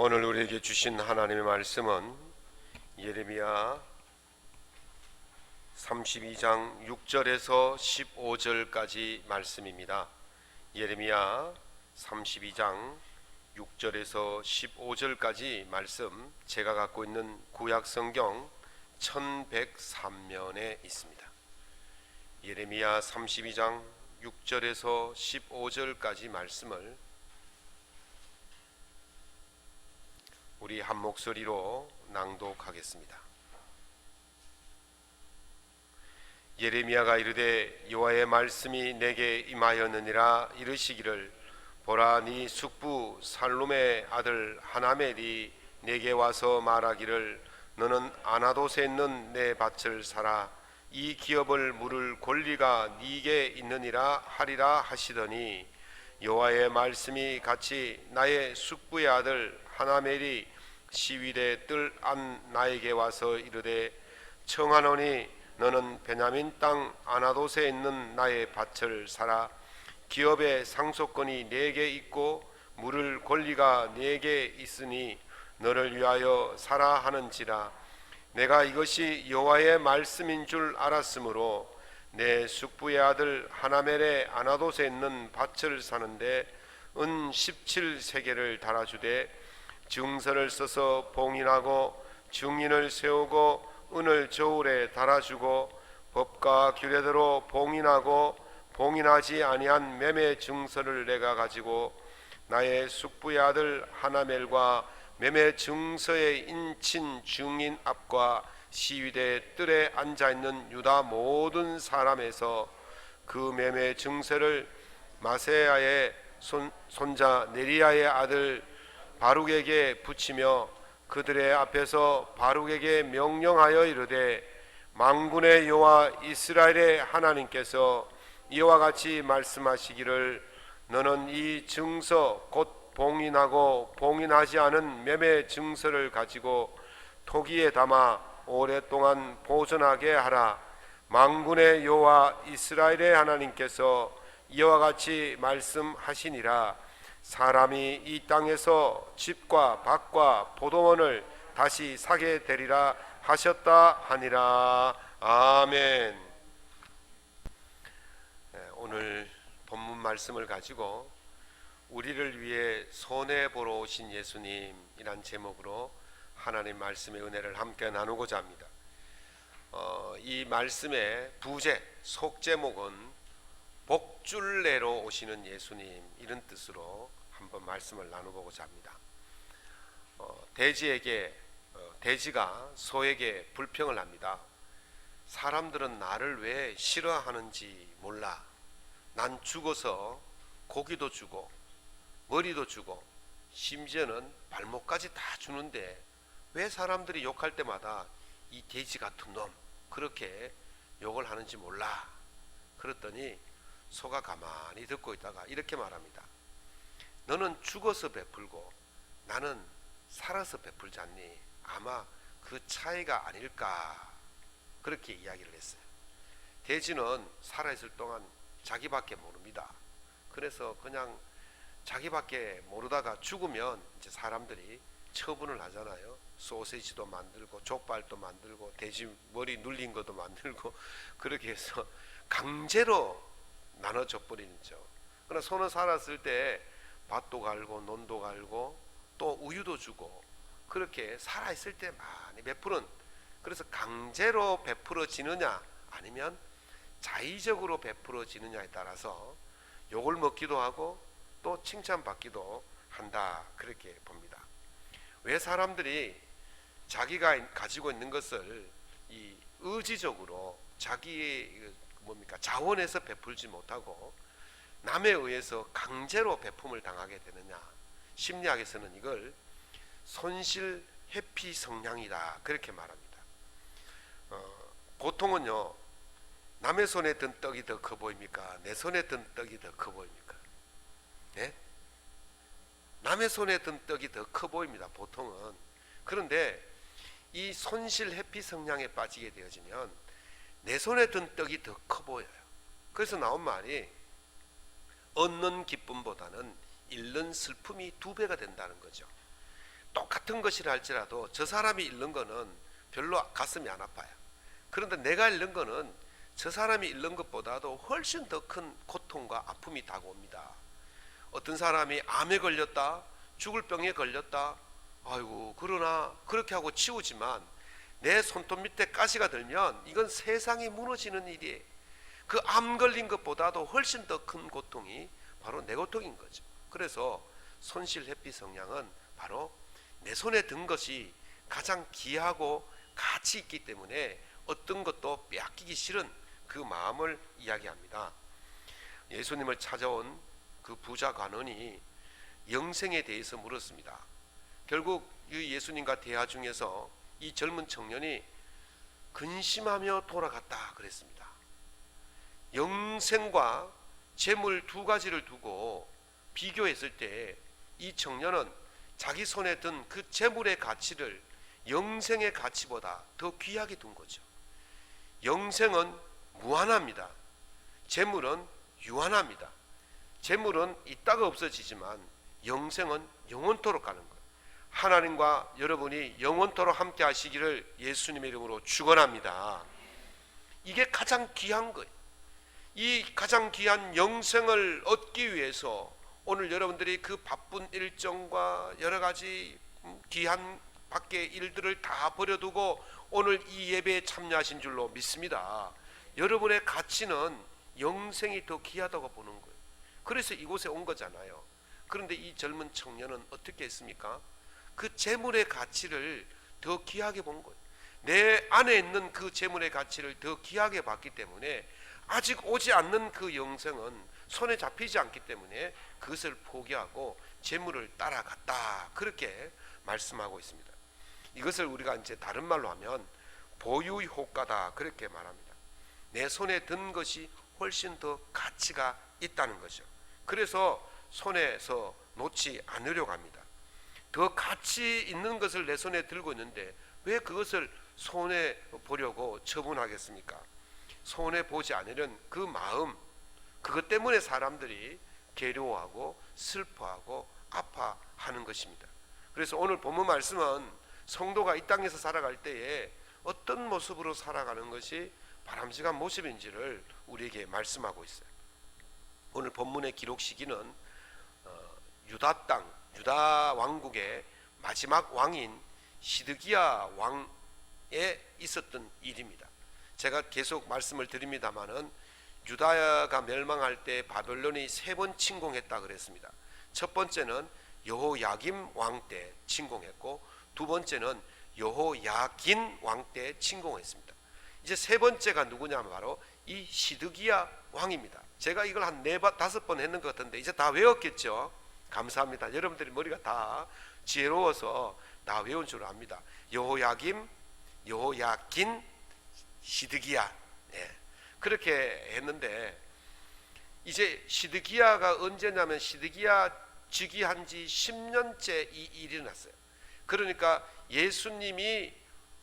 오늘 우리에게 주신 하나님의 말씀은 예레미야 32장 6절에서 15절까지 말씀입니다. 예레미야 32장 6절에서 15절까지 말씀, 제가 갖고 있는 구약성경 1103면에 있습니다. 예레미야 32장 6절에서 15절까지 말씀을 우리 한 목소리로 낭독하겠습니다. 예레미야가 이르되 여호와의 말씀이 내게 임하였느니라. 이르시기를 보라, 네 숙부 살룸의 아들 하나멜이 내게 와서 말하기를 너는 아나돗에 있는 내 밭을 사라. 이 기업을 물을 권리가 네게 있느니라 하리라 하시더니, 여호와의 말씀이 같이 나의 숙부의 아들 하나멜이 시위대 뜰 안 나에게 와서 이르되 청하노니 너는 베냐민 땅 아나돗에 있는 나의 밭을 사라. 기업의 상속권이 네게 있고 물을 권리가 네게 있으니 너를 위하여 사라 하는지라. 내가 이것이 여호와의 말씀인 줄 알았으므로 내 숙부의 아들 하나멜의 아나돗에 있는 밭을 사는데 은 17세겔을 달아주되 증서를 써서 봉인하고 증인을 세우고 은을 저울에 달아주고 법과 규례대로 봉인하고 봉인하지 아니한 매매 증서를 내가 가지고 나의 숙부의 아들 하나멜과 매매 증서의 인친 증인 앞과 시위대 뜰에 앉아있는 유다 모든 사람에서 그 매매 증서를 마세야의 손자 네리야의 아들 바룩에게 붙이며 그들의 앞에서 바룩에게 명령하여 이르되 만군의 여호와 이스라엘의 하나님께서 이와 같이 말씀하시기를 너는 이 증서 곧 봉인하고 봉인하지 않은 매매 증서를 가지고 토기에 담아 오랫동안 보존하게 하라. 만군의 여호와 이스라엘의 하나님께서 이와 같이 말씀하시니라. 사람이 이 땅에서 집과 밭과 포도원을 다시 사게 되리라 하셨다 하니라. 아멘. 오늘 본문 말씀을 가지고 우리를 위해 손해보러 오신 예수님이란 제목으로 하나님 말씀의 은혜를 함께 나누고자 합니다. 이 말씀의 부제, 속제목은 복줄내로 오시는 예수님, 이런 뜻으로 한번 말씀을 나눠보고자 합니다. 돼지가 소에게 불평을 합니다. 사람들은 나를 왜 싫어하는지 몰라. 난 죽어서 고기도 주고 머리도 주고 심지어는 발목까지 다 주는데 왜 사람들이 욕할 때마다 이 돼지 같은 놈, 그렇게 욕을 하는지 몰라. 그랬더니 소가 가만히 듣고 있다가 이렇게 말합니다. 너는 죽어서 베풀고 나는 살아서 베풀지 않니? 아마 그 차이가 아닐까, 그렇게 이야기를 했어요. 돼지는 살아있을 동안 자기밖에 모릅니다. 그래서 그냥 자기밖에 모르다가 죽으면 이제 사람들이 처분을 하잖아요. 소시지도 만들고 족발도 만들고 돼지 머리 눌린 것도 만들고 그렇게 해서 강제로 나눠줘 버리죠. 그러나 소는 살았을 때 밭도 갈고 논도 갈고 또 우유도 주고 그렇게 살아있을 때 많이 베푸는, 그래서 강제로 베풀어지느냐 아니면 자의적으로 베풀어지느냐에 따라서 욕을 먹기도 하고 또 칭찬받기도 한다, 그렇게 봅니다. 왜 사람들이 자기가 가지고 있는 것을 이 의지적으로 자기의 자원에서 베풀지 못하고 남에 의해서 강제로 베품을 당하게 되느냐? 심리학에서는 이걸 손실 회피 성향이다, 그렇게 말합니다. 보통은요, 남의 손에 든 떡이 더 커 보입니까? 내 손에 든 떡이 더 커 보입니까? 네? 남의 손에 든 떡이 더 커 보입니다, 보통은. 그런데 이 손실 회피 성향에 빠지게 되어지면 내 손에 든 떡이 더 커 보여요. 그래서 나온 말이 얻는 기쁨보다는 잃는 슬픔이 2배가 된다는 거죠. 똑같은 것이라 할지라도 저 사람이 잃는 거는 별로 가슴이 안 아파요. 그런데 내가 잃는 거는 저 사람이 잃는 것보다도 훨씬 더 큰 고통과 아픔이 다가옵니다. 어떤 사람이 암에 걸렸다, 죽을 병에 걸렸다, 아이고 그러나 그렇게 하고 치우지만 내 손톱 밑에 가시가 들면 이건 세상이 무너지는 일이에요. 그 암 걸린 것보다도 훨씬 더 큰 고통이 바로 내 고통인 거죠. 그래서 손실 회피 성향은 바로 내 손에 든 것이 가장 귀하고 가치 있기 때문에 어떤 것도 빼앗기기 싫은 그 마음을 이야기합니다. 예수님을 찾아온 그 부자 관원이 영생에 대해서 물었습니다. 결국 이 예수님과 대화 중에서 이 젊은 청년이 근심하며 돌아갔다 그랬습니다. 영생과 재물 두 가지를 두고 비교했을 때 이 청년은 자기 손에 든 그 재물의 가치를 영생의 가치보다 더 귀하게 둔 거죠. 영생은 무한합니다. 재물은 유한합니다. 재물은 있다가 없어지지만 영생은 영원토록 가는 거예요. 하나님과 여러분이 영원토록 함께 하시기를 예수님의 이름으로 축원합니다. 이게 가장 귀한 거예요. 이 가장 귀한 영생을 얻기 위해서 오늘 여러분들이 그 바쁜 일정과 여러 가지 귀한 밖의 일들을 다 버려두고 오늘 이 예배에 참여하신 줄로 믿습니다. 여러분의 가치는 영생이 더 귀하다고 보는 거예요. 그래서 이곳에 온 거잖아요. 그런데 이 젊은 청년은 어떻게 했습니까? 그 재물의 가치를 더 귀하게 본 거예요. 내 안에 있는 그 재물의 가치를 더 귀하게 봤기 때문에 아직 오지 않는 그 영생은 손에 잡히지 않기 때문에 그것을 포기하고 재물을 따라갔다, 그렇게 말씀하고 있습니다. 이것을 우리가 이제 다른 말로 하면 보유 효과다, 그렇게 말합니다. 내 손에 든 것이 훨씬 더 가치가 있다는 거죠. 그래서 손에서 놓지 않으려고 합니다. 더 가치 있는 것을 내 손에 들고 있는데 왜 그것을 손에 보려고 처분하겠습니까? 손해 보지 않으려는 그 마음, 그것 때문에 사람들이 괴로워하고 슬퍼하고 아파하는 것입니다. 그래서 오늘 본문 말씀은 성도가 이 땅에서 살아갈 때에 어떤 모습으로 살아가는 것이 바람직한 모습인지를 우리에게 말씀하고 있어요. 오늘 본문의 기록 시기는 유다 땅, 유다 왕국의 마지막 왕인 시드기야 왕에 있었던 일입니다. 제가 계속 말씀을 드립니다마는 유다가 멸망할 때 바벨론이 3번 침공했다 그랬습니다. 첫 번째는 여호야김 왕 때 침공했고, 두 번째는 여호야긴 왕 때 침공했습니다. 이제 세 번째가 누구냐면 바로 이 시드기야 왕입니다. 제가 이걸 한 4-5번 했는 것 같은데 이제 다 외웠겠죠? 감사합니다. 여러분들이 머리가 다 지혜로워서 다 외운 줄 압니다. 여호야김, 여호야긴, 시드기야, 그렇게 했는데 이제 시드기야가 언제냐면 시드기야 즉위한 지 10년째 이 일이 일어났어요. 그러니까 예수님이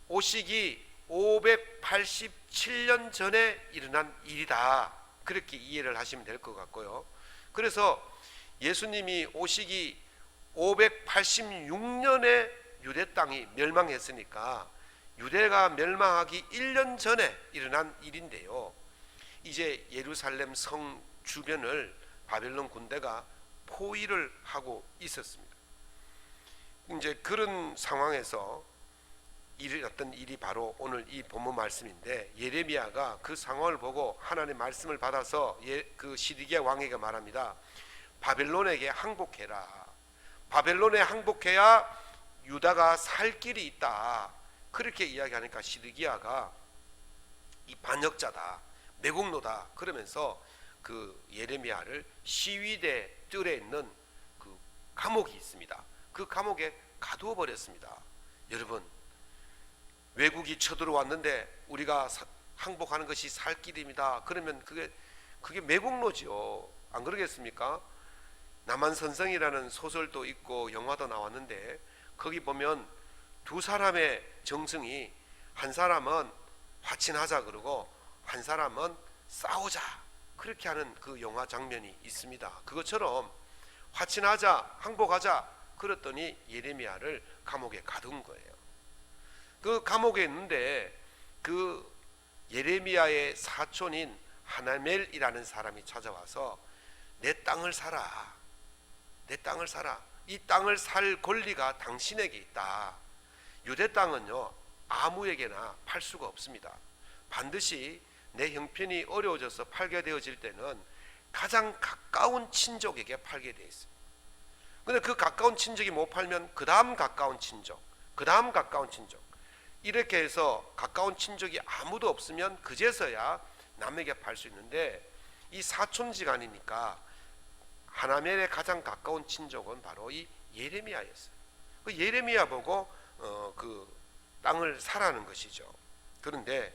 오시기 587년 전에 일어난 일이다, 그렇게 이해를 하시면 될 것 같고요. 그래서 예수님이 오시기 586년에 유대 땅이 멸망했으니까 유대가 멸망하기 1년 전에 일어난 일인데요. 이제 예루살렘 성 주변을 바벨론 군대가 포위를 하고 있었습니다. 이제 그런 상황에서 일어났던 일이 바로 오늘 이 본문 말씀인데, 예레미야가 그 상황을 보고 하나님의 말씀을 받아서 그 시드기야 왕에게 말합니다. 바벨론에게 항복해라. 바벨론에 항복해야 유다가 살 길이 있다, 그렇게 이야기하니까 시드기야가 이 반역자다, 매국노다 그러면서 그 예레미야를 시위대 뜰에 있는 그 감옥이 있습니다. 그 감옥에 가두어 버렸습니다. 여러분, 외국이 쳐들어왔는데 우리가 항복하는 것이 살 길입니다. 그러면 그게 매국노죠. 안 그러겠습니까? 남한선성이라는 소설도 있고 영화도 나왔는데 거기 보면 두 사람의 정승이, 한 사람은 화친하자 그러고 한 사람은 싸우자, 그렇게 하는 그 영화 장면이 있습니다. 그것처럼 화친하자, 항복하자, 그랬더니 예레미야를 감옥에 가둔 거예요. 그 감옥에 있는데 그 예레미야의 사촌인 하나멜이라는 사람이 찾아와서 내 땅을 사라. 내 땅을 사라. 이 땅을 살 권리가 당신에게 있다. 유대 땅은요, 아무에게나 팔 수가 없습니다. 반드시 내 형편이 어려워져서 팔게 되어질 때는 가장 가까운 친족에게 팔게 되어 있어요. 근데 그 가까운 친족이 못 팔면 그 다음 가까운 친족, 그 다음 가까운 친족, 이렇게 해서 가까운 친족이 아무도 없으면 그제서야 남에게 팔 수 있는데, 이 사촌지간이니까 하나멜의 가장 가까운 친족은 바로 이 예레미야였어요. 그 예레미야 보고 그 땅을 사라는 것이죠. 그런데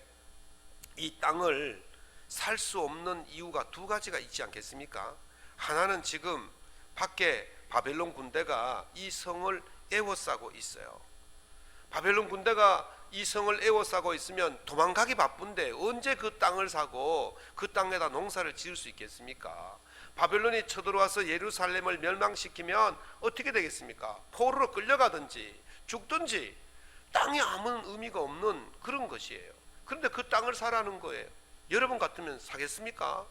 이 땅을 살 수 없는 이유가 두 가지가 있지 않겠습니까? 하나는 지금 밖에 바벨론 군대가 이 성을 에워싸고 있어요. 바벨론 군대가 이 성을 에워싸고 있으면 도망가기 바쁜데 언제 그 땅을 사고 그 땅에다 농사를 지을 수 있겠습니까? 바벨론이 쳐들어와서 예루살렘을 멸망시키면 어떻게 되겠습니까? 포로로 끌려가든지 죽든지 땅이 아무 의미가 없는 그런 것이에요. 그런데 그 땅을 사라는 거예요. 여러분 같으면 사겠습니까?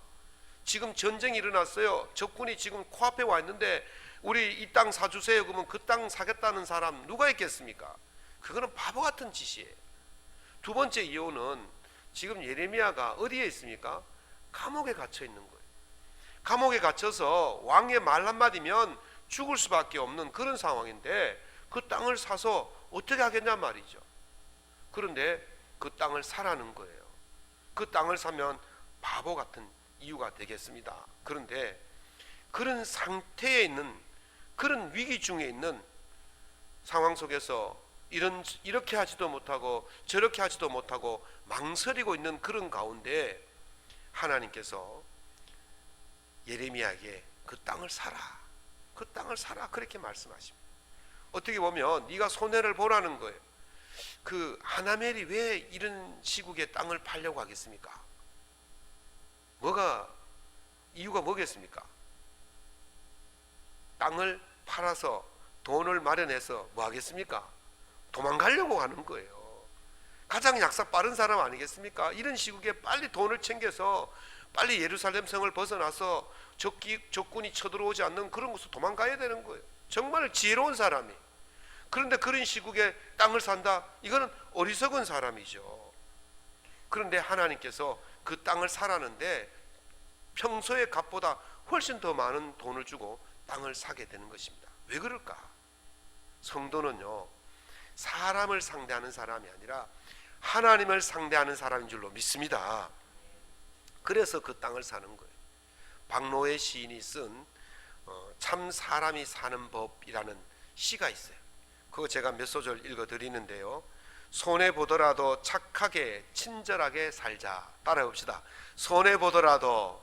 지금 전쟁이 일어났어요. 적군이 지금 코앞에 와 있는데 우리 이 땅 사주세요 그러면 그 땅 사겠다는 사람 누가 있겠습니까? 그거는 바보 같은 짓이에요. 두 번째 이유는 지금 예레미야가 어디에 있습니까? 감옥에 갇혀 있는 거예요. 감옥에 갇혀서 왕의 말 한마디면 죽을 수밖에 없는 그런 상황인데 그 땅을 사서 어떻게 하겠냐 말이죠. 그런데 그 땅을 사라는 거예요. 그 땅을 사면 바보 같은 이유가 되겠습니다. 그런데 그런 상태에 있는, 그런 위기 중에 있는 상황 속에서 이렇게 하지도 못하고 저렇게 하지도 못하고 망설이고 있는 그런 가운데 하나님께서 예레미야에게 그 땅을 사라, 그 땅을 사라 그렇게 말씀하십니다. 어떻게 보면 네가 손해를 보라는 거예요. 그 하나멜이 왜 이런 시국에 땅을 팔려고 하겠습니까? 이유가 뭐겠습니까? 땅을 팔아서 돈을 마련해서 뭐 하겠습니까? 도망가려고 하는 거예요. 가장 약사 빠른 사람 아니겠습니까? 이런 시국에 빨리 돈을 챙겨서 빨리 예루살렘 성을 벗어나서 적군이 쳐들어오지 않는 그런 곳으로 도망가야 되는 거예요. 정말 지혜로운 사람이. 그런데 그런 시국에 땅을 산다? 이거는 어리석은 사람이죠. 그런데 하나님께서 그 땅을 사라는데 평소의 값보다 훨씬 더 많은 돈을 주고 땅을 사게 되는 것입니다. 왜 그럴까? 성도는요, 사람을 상대하는 사람이 아니라 하나님을 상대하는 사람인 줄로 믿습니다. 그래서 그 땅을 사는 거예요. 박노해 시인이 쓴 참 사람이 사는 법이라는 시가 있어요. 그거 제가 몇 소절 읽어드리는데요. 손해보더라도 착하게 친절하게 살자. 따라해봅시다. 손해보더라도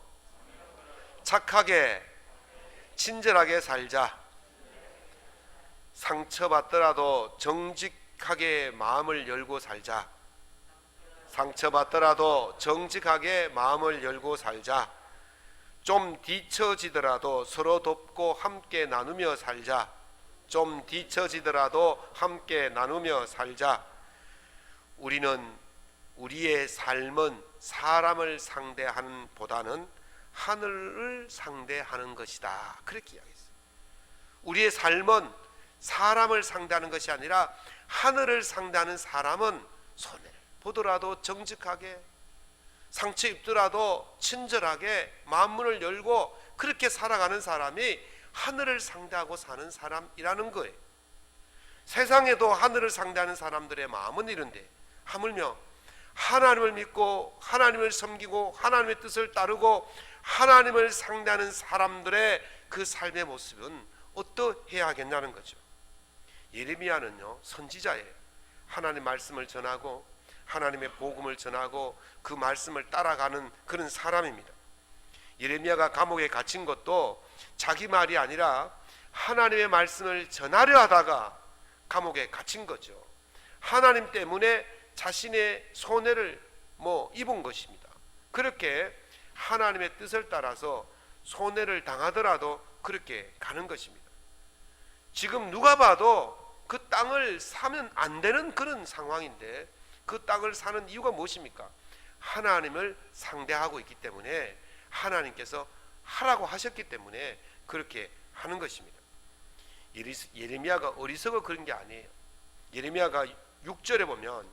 착하게 친절하게 살자. 상처받더라도 정직하게 마음을 열고 살자. 상처받더라도 정직하게 마음을 열고 살자. 좀 뒤처지더라도 서로 돕고 함께 나누며 살자. 좀 뒤처지더라도 함께 나누며 살자. 우리는 우리의 삶은 사람을 상대하는 보다는 하늘을 상대하는 것이다. 그렇게 이야기했어요. 우리의 삶은 사람을 상대하는 것이 아니라 하늘을 상대하는 사람은 손해를 보더라도 정직하게, 상처 입더라도 친절하게 마음문을 열고 그렇게 살아가는 사람이 하늘을 상대하고 사는 사람이라는 거예요. 세상에도 하늘을 상대하는 사람들의 마음은 이런데 하물며 하나님을 믿고 하나님을 섬기고 하나님의 뜻을 따르고 하나님을 상대하는 사람들의 그 삶의 모습은 어떠해야 하겠냐는 거죠. 예레미야는요, 선지자예요. 하나님 말씀을 전하고 하나님의 복음을 전하고 그 말씀을 따라가는 그런 사람입니다. 예레미야가 감옥에 갇힌 것도 자기 말이 아니라 하나님의 말씀을 전하려 하다가 감옥에 갇힌 거죠. 하나님 때문에 자신의 손해를 입은 것입니다. 그렇게 하나님의 뜻을 따라서 손해를 당하더라도 그렇게 가는 것입니다. 지금 누가 봐도 그 땅을 사면 안 되는 그런 상황인데 그 땅을 사는 이유가 무엇입니까? 하나님을 상대하고 있기 때문에, 하나님께서 하라고 하셨기 때문에 그렇게 하는 것입니다. 예레미야가 어리석어 그런 게 아니에요. 예레미야가 6절에 보면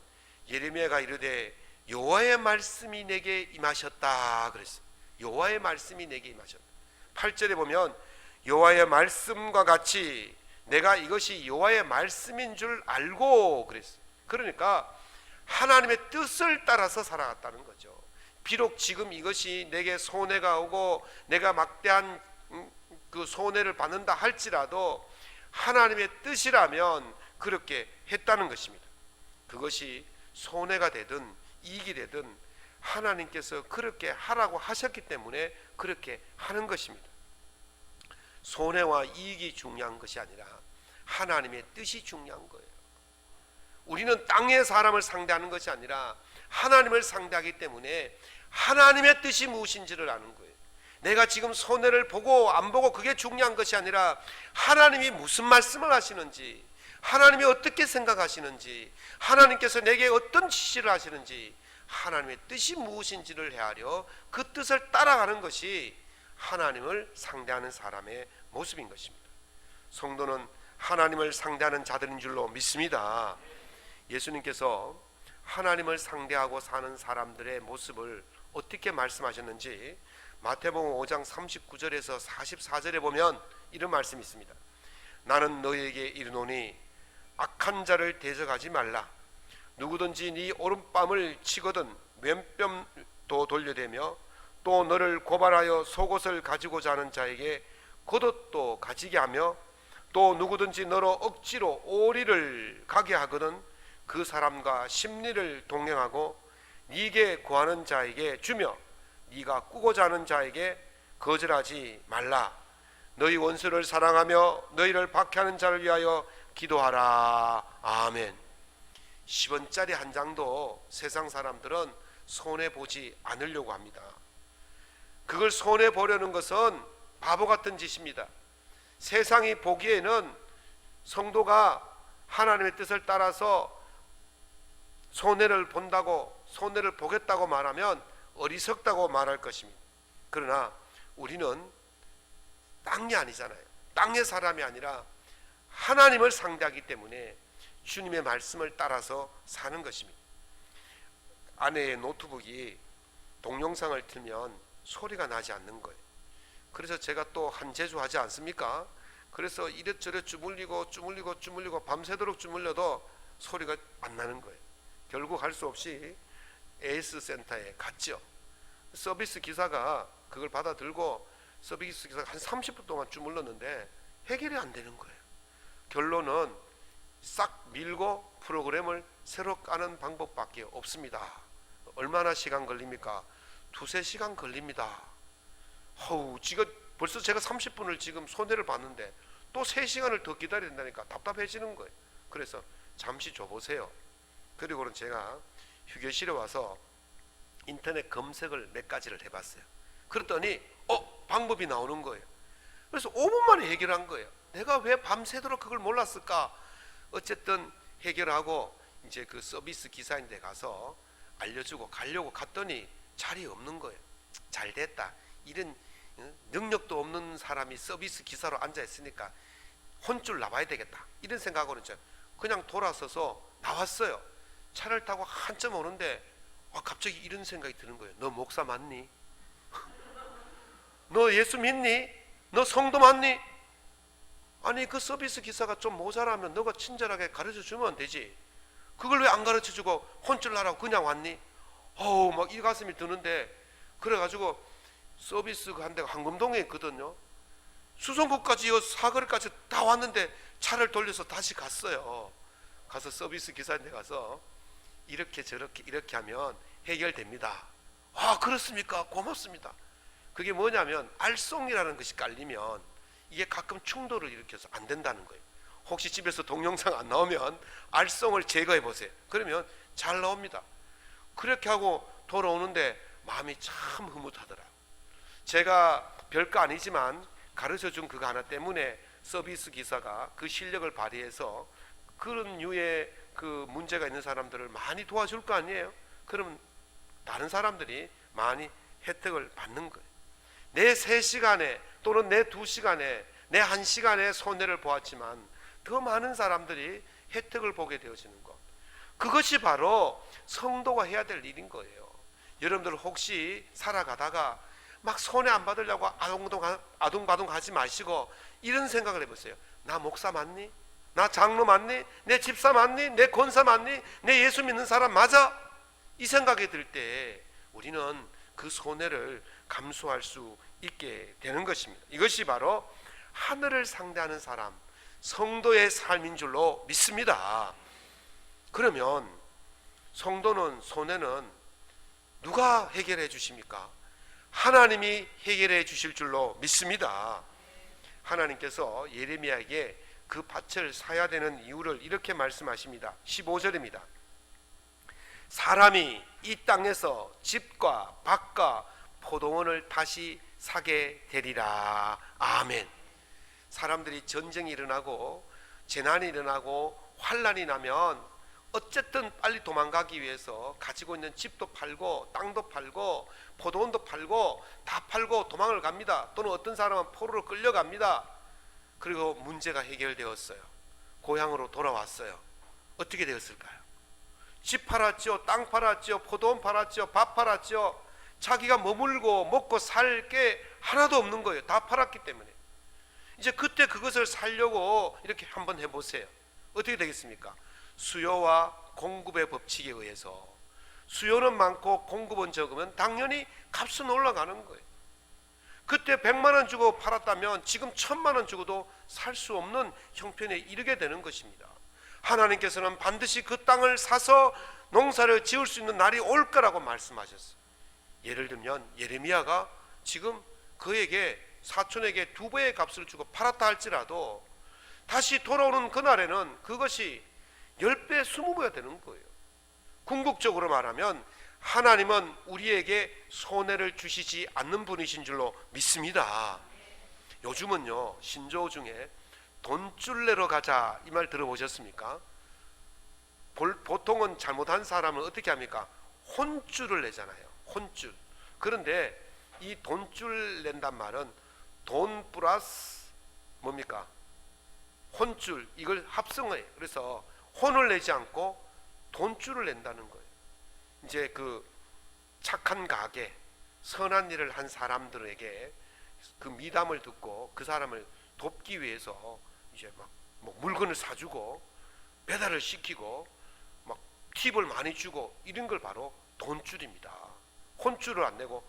예레미야가 이르되 여호와의 말씀이 내게 임하셨다 그랬어요. 여호와의 말씀이 내게 임하셨다. 8절에 보면 여호와의 말씀과 같이 내가 이것이 여호와의 말씀인 줄 알고 그랬어요. 그러니까 하나님의 뜻을 따라서 살아갔다는 거죠. 비록 지금 이것이 내게 손해가 오고 내가 막대한 그 손해를 받는다 할지라도 하나님의 뜻이라면 그렇게 했다는 것입니다. 그것이 손해가 되든 이익이 되든 하나님께서 그렇게 하라고 하셨기 때문에 그렇게 하는 것입니다. 손해와 이익이 중요한 것이 아니라 하나님의 뜻이 중요한 거예요. 우리는 땅의 사람을 상대하는 것이 아니라 하나님을 상대하기 때문에 하나님의 뜻이 무엇인지를 아는 거예요. 내가 지금 손해를 보고 안 보고 그게 중요한 것이 아니라 하나님이 무슨 말씀을 하시는지, 하나님이 어떻게 생각하시는지, 하나님께서 내게 어떤 지시를 하시는지, 하나님의 뜻이 무엇인지를 헤아려 그 뜻을 따라가는 것이 하나님을 상대하는 사람의 모습인 것입니다. 성도는 하나님을 상대하는 자들인 줄로 믿습니다. 예수님께서 하나님을 상대하고 사는 사람들의 모습을 어떻게 말씀하셨는지 마태복음 5장 39절에서 44절에 보면 이런 말씀이 있습니다. 나는 너희에게 이르노니 악한 자를 대적하지 말라. 누구든지 네 오른뺨을 치거든 왼뺨도 돌려대며 또 너를 고발하여 속옷을 가지고자 하는 자에게 겉옷도 가지게 하며 또 누구든지 너로 억지로 오리를 가게 하거든 그 사람과 심리를 동행하고 네게 구하는 자에게 주며 네가 꾸고자 하는 자에게 거절하지 말라. 너희 원수를 사랑하며 너희를 박해하는 자를 위하여 기도하라. 아멘. 10원짜리 한 장도 세상 사람들은 손해보지 않으려고 합니다. 그걸 손해보려는 것은 바보 같은 짓입니다. 세상이 보기에는 성도가 하나님의 뜻을 따라서 손해를 본다고, 손해를 보겠다고 말하면 어리석다고 말할 것입니다. 그러나 우리는 땅이 아니잖아요. 땅의 사람이 아니라 하나님을 상대하기 때문에 주님의 말씀을 따라서 사는 것입니다. 아내의 노트북이 동영상을 틀면 소리가 나지 않는 거예요. 그래서 제가 또 한 재주 하지 않습니까? 그래서 이래저래 주물리고 밤새도록 주물려도 소리가 안 나는 거예요. 결국 할 수 없이 AS 센터에 갔죠. 서비스 기사가 그걸 받아 들고 서비스 기사가 한 30분 동안 주물렀는데 해결이 안 되는 거예요. 결론은 싹 밀고 프로그램을 새로 까는 방법밖에 없습니다. 얼마나 시간 걸립니까? 2-3시간 걸립니다. 지금 벌써 제가 30분을 지금 손해를 봤는데 또 3시간을 더 기다려야 된다니까 답답해지는 거예요. 그래서 잠시 줘보세요. 그리고는 제가 휴게실에 와서 인터넷 검색을 몇 가지를 해봤어요. 그랬더니 방법이 나오는 거예요. 그래서 5분 만에 해결한 거예요. 내가 왜 밤새도록 그걸 몰랐을까? 어쨌든 해결하고 이제 그 서비스 기사인데 가서 알려주고 가려고 갔더니 자리에 없는 거예요. 잘 됐다. 이런 능력도 없는 사람이 서비스 기사로 앉아 있으니까 혼쭐 나봐야 되겠다. 이런 생각으로 그냥 돌아서서 나왔어요. 차를 타고 한참 오는데 갑자기 이런 생각이 드는 거예요. 너 목사 맞니? 너 예수 믿니? 너 성도 맞니? 아니 그 서비스 기사가 좀 모자라면 너가 친절하게 가르쳐 주면 되지. 그걸 왜 안 가르쳐 주고 혼쭐 나라고 그냥 왔니? 막 이 가슴이 드는데, 그래가지고 서비스 한 데가 황금동에 있거든요. 수성구까지 사거리까지 다 왔는데 차를 돌려서 다시 갔어요. 가서 서비스 기사인데 가서 이렇게 저렇게 이렇게 하면 해결됩니다. 그렇습니까? 고맙습니다. 그게 뭐냐면 알쏭이라는 것이 깔리면 이게 가끔 충돌을 일으켜서 안 된다는 거예요. 혹시 집에서 동영상 안 나오면 알쏭을 제거해 보세요. 그러면 잘 나옵니다. 그렇게 하고 돌아오는데 마음이 참 흐뭇하더라. 제가 별거 아니지만 가르쳐준 그거 하나 때문에 서비스 기사가 그 실력을 발휘해서 그런 류의 그 문제가 있는 사람들을 많이 도와줄 거 아니에요. 그럼 다른 사람들이 많이 혜택을 받는 거예요. 내 3시간에 또는 내 2시간에 내 1시간에 손해를 보았지만 더 많은 사람들이 혜택을 보게 되어지는 것, 그것이 바로 성도가 해야 될 일인 거예요. 여러분들 혹시 살아가다가 막 손해 안 받으려고 아둥바둥 하지 마시고 이런 생각을 해보세요. 나 목사 맞니? 나 장로 맞니? 내 집사 맞니? 내 권사 맞니? 내 예수 믿는 사람 맞아? 이 생각이 들 때 우리는 그 손해를 감수할 수 있게 되는 것입니다. 이것이 바로 하늘을 상대하는 사람, 성도의 삶인 줄로 믿습니다. 그러면 성도는 손해는 누가 해결해 주십니까? 하나님이 해결해 주실 줄로 믿습니다. 하나님께서 예레미야에게 그 밭을 사야 되는 이유를 이렇게 말씀하십니다. 15절입니다. 사람이 이 땅에서 집과 밭과 포도원을 다시 사게 되리라. 아멘. 사람들이 전쟁이 일어나고 재난이 일어나고 환란이 나면 어쨌든 빨리 도망가기 위해서 가지고 있는 집도 팔고 땅도 팔고 포도원도 팔고 다 팔고 도망을 갑니다. 또는 어떤 사람은 포로로 끌려갑니다. 그리고 문제가 해결되었어요. 고향으로 돌아왔어요. 어떻게 되었을까요? 집 팔았죠, 땅 팔았죠, 포도원 팔았죠, 밥 팔았죠. 자기가 머물고 먹고 살 게 하나도 없는 거예요. 다 팔았기 때문에. 이제 그때 그것을 살려고 이렇게 한번 해보세요. 어떻게 되겠습니까? 수요와 공급의 법칙에 의해서 수요는 많고 공급은 적으면 당연히 값은 올라가는 거예요. 그때 100만 원 주고 팔았다면 지금 1000만 원 주고도 살 수 없는 형편에 이르게 되는 것입니다. 하나님께서는 반드시 그 땅을 사서 농사를 지을 수 있는 날이 올 거라고 말씀하셨어요. 예를 들면 예레미야가 지금 그에게 사촌에게 2배의 값을 주고 팔았다 할지라도 다시 돌아오는 그날에는 그것이 10배, 20배가 되는 거예요. 궁극적으로 말하면 하나님은 우리에게 손해를 주시지 않는 분이신 줄로 믿습니다. 요즘은요 신조 중에 돈줄 내러 가자 이 말 들어보셨습니까? 보통은 잘못한 사람은 어떻게 합니까? 혼줄을 내잖아요. 혼줄. 그런데 이 돈줄 낸단 말은 돈 플러스 뭡니까? 혼줄, 이걸 합성해요. 그래서 혼을 내지 않고 돈줄을 낸다는 거예요. 이제 그 착한 가게, 선한 일을 한 사람들에게 그 미담을 듣고 그 사람을 돕기 위해서 이제 막 뭐 물건을 사주고 배달을 시키고 막 팁을 많이 주고 이런 걸 바로 돈줄입니다. 혼줄을 안 내고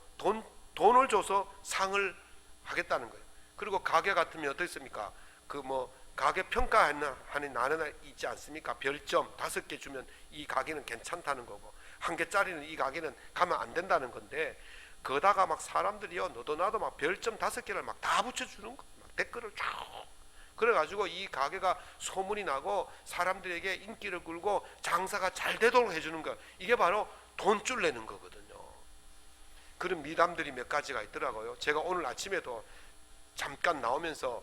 돈을 줘서 상을 하겠다는 거예요. 그리고 가게 같으면 어떻습니까? 그 뭐 가게 평가하는 나는 있지 않습니까? 별점 5개 주면 이 가게는 괜찮다는 거고 1개짜리는 이 가게는 가면 안 된다는 건데 거다가 막 사람들이요 너도 나도 막 별점 5개를 막 다 붙여주는 거예요. 막 댓글을 쭉 그래가지고 이 가게가 소문이 나고 사람들에게 인기를 끌고 장사가 잘 되도록 해주는 거, 이게 바로 돈줄 내는 거거든요. 그런 미담들이 몇 가지가 있더라고요. 제가 오늘 아침에도 잠깐 나오면서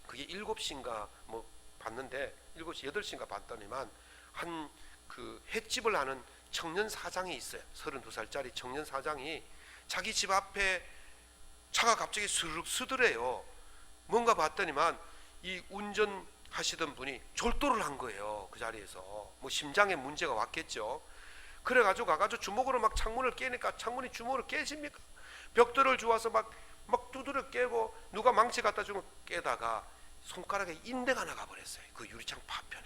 그게 7시인가 뭐 봤는데 7시 8시인가 봤더니만 한 그 횟집을 하는 청년 사장이 있어요. 32살짜리 청년 사장이 자기 집 앞에 차가 갑자기 스르륵 쓰더래요. 뭔가 봤더니만 이 운전하시던 분이 졸도를 한 거예요. 그 자리에서 뭐 심장에 문제가 왔겠죠. 그래가지고 가가지고 주먹으로 막 창문을 깨니까 창문이 주먹으로 깨집니까? 벽돌을 주워서 막 두드려 깨고 누가 망치 갖다 주면 깨다가 손가락에 인대가 나가버렸어요. 그 유리창 파편에.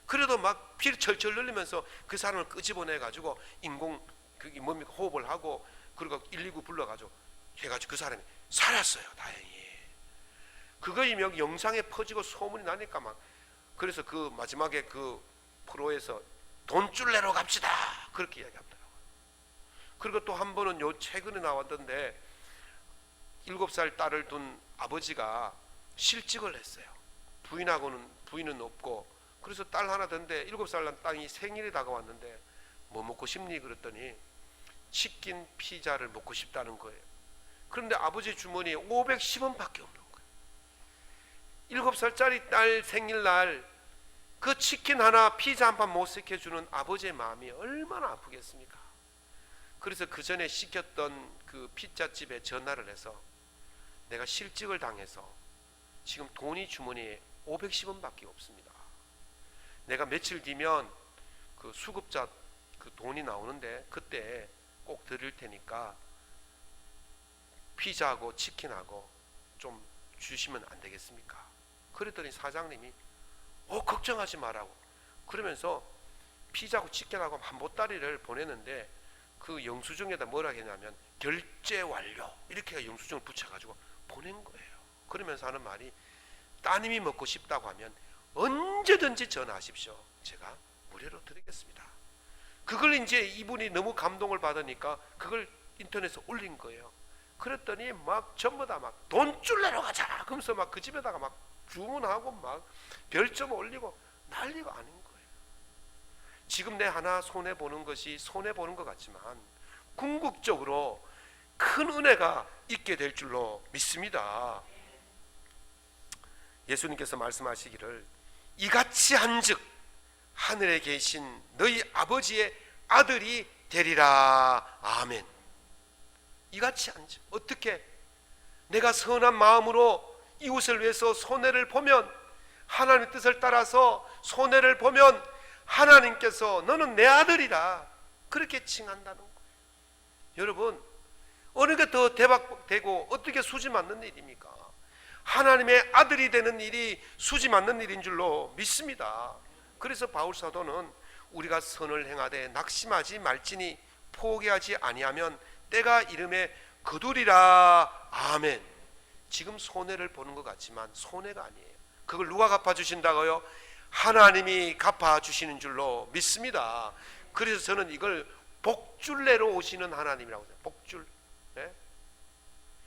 그래도 막 피를 철철 흘리면서 그 사람을 끄집어내가지고 인공 그게 뭡니까 호흡을 하고 그리고 119 불러가지고 해가지고 그 사람이 살았어요. 다행히. 그거 이명 영상에 퍼지고 소문이 나니까 막 그래서 그 마지막에 그 프로에서 돈줄 내러 갑시다 그렇게 이야기하더라고요. 그리고 또 한 번은 요 최근에 나왔던데 7살 딸을 둔 아버지가 실직을 했어요. 부인은 없고 그래서 딸 하나 던데 7살 난 딸이 생일이 다가왔는데 뭐 먹고 싶니 그랬더니 치킨 피자를 먹고 싶다는 거예요. 그런데 아버지 주머니에 510원밖에 없는 거예요. 7살짜리 딸 생일날 그 치킨 하나, 피자 한 판 못 시켜주는 아버지의 마음이 얼마나 아프겠습니까? 그래서 그 전에 시켰던 그 피자집에 전화를 해서 내가 실직을 당해서 지금 돈이 주머니에 510원밖에 없습니다. 내가 며칠 뒤면 그 수급자 그 돈이 나오는데 그때 꼭 드릴 테니까 피자하고 치킨하고 좀 주시면 안 되겠습니까? 그랬더니 사장님이 걱정하지 말라고 그러면서 피자하고 치킨하고 한 보따리를 보냈는데 그 영수증에다 뭐라 했냐면 결제 완료 이렇게 영수증을 붙여가지고 보낸 거예요. 그러면서 하는 말이 따님이 먹고 싶다고 하면 언제든지 전화하십시오. 제가 무료로 드리겠습니다. 그걸 이제 이분이 너무 감동을 받으니까 그걸 인터넷에 올린 거예요. 그랬더니 막 전부 다 막 돈줄 내러 가자 그러면서 막 그 집에다가 막 주문하고 막 별점 올리고 난리가 아닌 거예요. 지금 내 하나 손해보는 것이 손해보는 것 같지만 궁극적으로 큰 은혜가 있게 될 줄로 믿습니다. 예수님께서 말씀하시기를 이같이 한즉 하늘에 계신 너희 아버지의 아들이 되리라. 아멘. 이같이 한즉 어떻게 내가 선한 마음으로 이웃을 위해서 손해를 보면 하나님의 뜻을 따라서 손해를 보면 하나님께서 너는 내 아들이다 그렇게 칭한다는 거예요. 여러분 어느 게 더 대박되고 어떻게 수지 맞는 일입니까? 하나님의 아들이 되는 일이 수지 맞는 일인 줄로 믿습니다. 그래서 바울 사도는 우리가 선을 행하되 낙심하지 말지니 포기하지 아니하면 때가 이름에 거두리라. 아멘. 지금 손해를 보는 것 같지만 손해가 아니에요. 그걸 누가 갚아주신다고요? 하나님이 갚아주시는 줄로 믿습니다. 그래서 저는 이걸 복줄내로 오시는 하나님이라고 해요. 복줄. 네?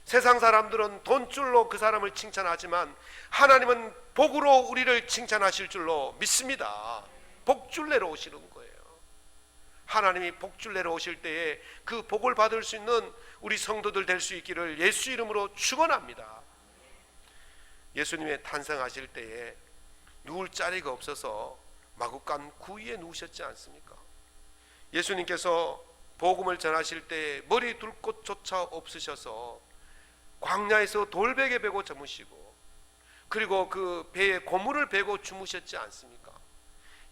세상 사람들은 돈줄로 그 사람을 칭찬하지만 하나님은 복으로 우리를 칭찬하실 줄로 믿습니다. 복줄내로 오시는 거예요. 하나님이 복줄내로 오실 때에 그 복을 받을 수 있는 우리 성도들 될 수 있기를 예수 이름으로 축원합니다. 예수님의 탄생하실 때에 누울 자리가 없어서 마구간 구위에 누우셨지 않습니까? 예수님께서 복음을 전하실 때 머리 둘 곳조차 없으셔서 광야에서 돌베개 베고 주무시고 그리고 그 배에 고무를 베고 주무셨지 않습니까?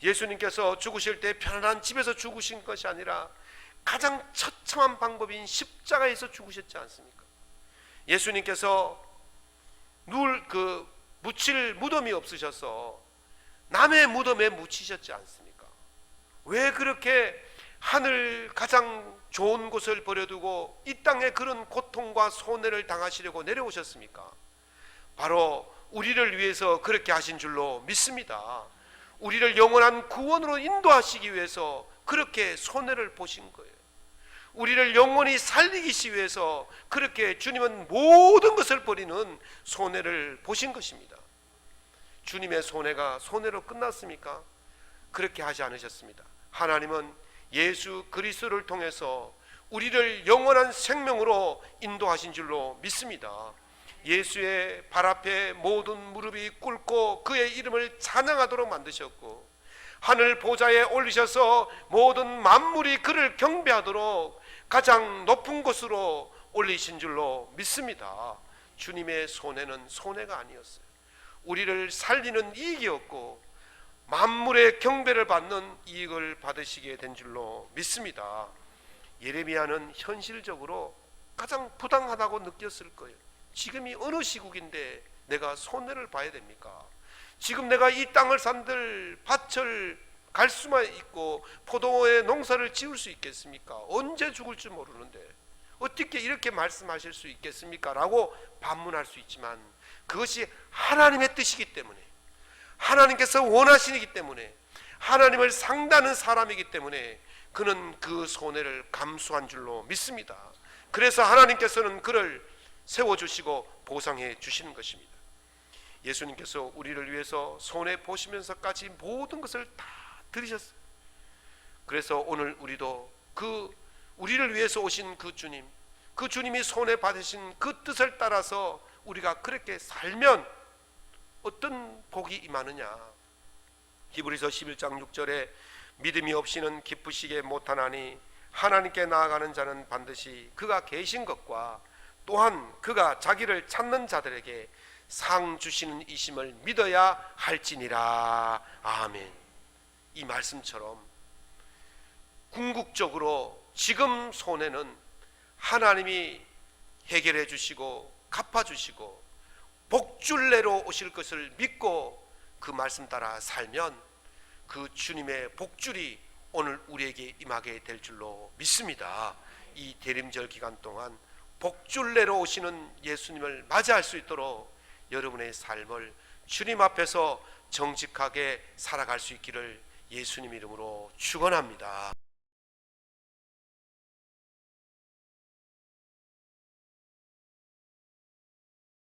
예수님께서 죽으실 때 편안한 집에서 죽으신 것이 아니라 가장 처참한 방법인 십자가에서 죽으셨지 않습니까? 예수님께서 묻힐 무덤이 없으셔서 남의 무덤에 묻히셨지 않습니까? 왜 그렇게 하늘 가장 좋은 곳을 버려두고 이 땅에 그런 고통과 손해를 당하시려고 내려오셨습니까? 바로 우리를 위해서 그렇게 하신 줄로 믿습니다. 우리를 영원한 구원으로 인도하시기 위해서 그렇게 손해를 보신 거예요. 우리를 영원히 살리기 위해서 그렇게 주님은 모든 것을 버리는 손해를 보신 것입니다. 주님의 손해가 손해로 끝났습니까? 그렇게 하지 않으셨습니다. 하나님은 예수 그리스도를 통해서 우리를 영원한 생명으로 인도하신 줄로 믿습니다. 예수의 발 앞에 모든 무릎이 꿇고 그의 이름을 찬양하도록 만드셨고 하늘 보좌에 올리셔서 모든 만물이 그를 경배하도록 가장 높은 곳으로 올리신 줄로 믿습니다. 주님의 손해는 손해가 아니었어요. 우리를 살리는 이익이었고 만물의 경배를 받는 이익을 받으시게 된 줄로 믿습니다. 예레미야는 현실적으로 가장 부당하다고 느꼈을 거예요. 지금이 어느 시국인데 내가 손해를 봐야 됩니까? 지금 내가 이 땅을 산들 밭을 갈 수만 있고 포도의 농사를 지을 수 있겠습니까? 언제 죽을지 모르는데 어떻게 이렇게 말씀하실 수 있겠습니까? 라고 반문할 수 있지만 그것이 하나님의 뜻이기 때문에 하나님께서 원하시기 때문에 하나님을 상다는 사람이기 때문에 그는 그 손해를 감수한 줄로 믿습니다. 그래서 하나님께서는 그를 세워주시고 보상해 주시는 것입니다. 예수님께서 우리를 위해서 손해 보시면서까지 모든 것을 다 들으셨어요. 그래서 오늘 우리도 우리를 위해서 오신 그 주님이 손해 받으신 그 뜻을 따라서 우리가 그렇게 살면 어떤 복이 임하느냐. 히브리서 11장 6절에 믿음이 없이는 기쁘시게 못하나니 하나님께 나아가는 자는 반드시 그가 계신 것과 또한 그가 자기를 찾는 자들에게 상 주시는 이심을 믿어야 할지니라. 아멘. 이 말씀처럼 궁극적으로 지금 손해는 하나님이 해결해 주시고 갚아 주시고 복줄내로 오실 것을 믿고 그 말씀 따라 살면 그 주님의 복줄이 오늘 우리에게 임하게 될 줄로 믿습니다. 이 대림절 기간 동안 복줄내로 오시는 예수님을 맞이할 수 있도록 여러분의 삶을 주님 앞에서 정직하게 살아갈 수 있기를 예수님 이름으로 축원합니다.